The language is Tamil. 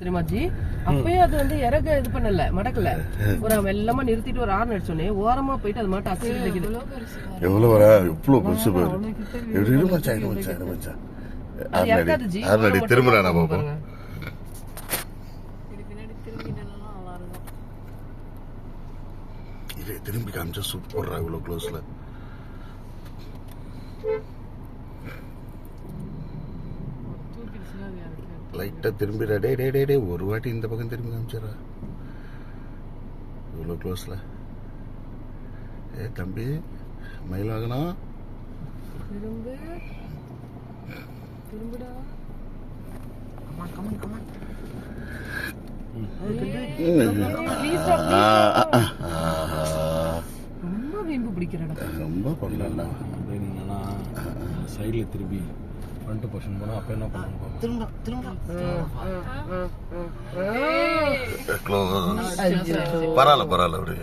தெரியுமா ஜி? அப்பயே அது வந்து இறக இது பண்ணல, மடக்கல. ஒரு வெள்ளமா நிறுத்திட்டு ஒரு ஆர்ன் அடிச்சோடனே ஓரமா போயிட்டு அது மட்டும் அசைக்கிட்டு இருக்குது. எவ்வளவு வர இவ்வளவு பெருசு பாரு. எப்படி மச்சான் அது இறக்காது ஜி. ஆர்னடி திரும்புறானா பாப்பா. இது திரும்பி காமிச்சா சூப்பரா இவ்வளவு க்ளோஸ்ல. லைட்டா திரும்பிடா. டே டே டே டே ஒரு வாட்டி இந்த பக்கம் திரும்பி காமிச்சிடா. இவ்வளோ க்ளோஸ்ல. ஏ தம்பி மயிலாகனா திரும்பு திரும்புடா. ரொம்ப வீம்பு பிடிக்கிறடா. ரொம்ப பண்ணலடா. சைடுல திரும்பி ஃப்ரண்ட் பொசிஷன் போனா அப்ப என்ன பண்ணுவாங்க? திரும்ப திரும்ப க்ளோஸ். பரவாயில்ல பரவாயில்ல அப்படி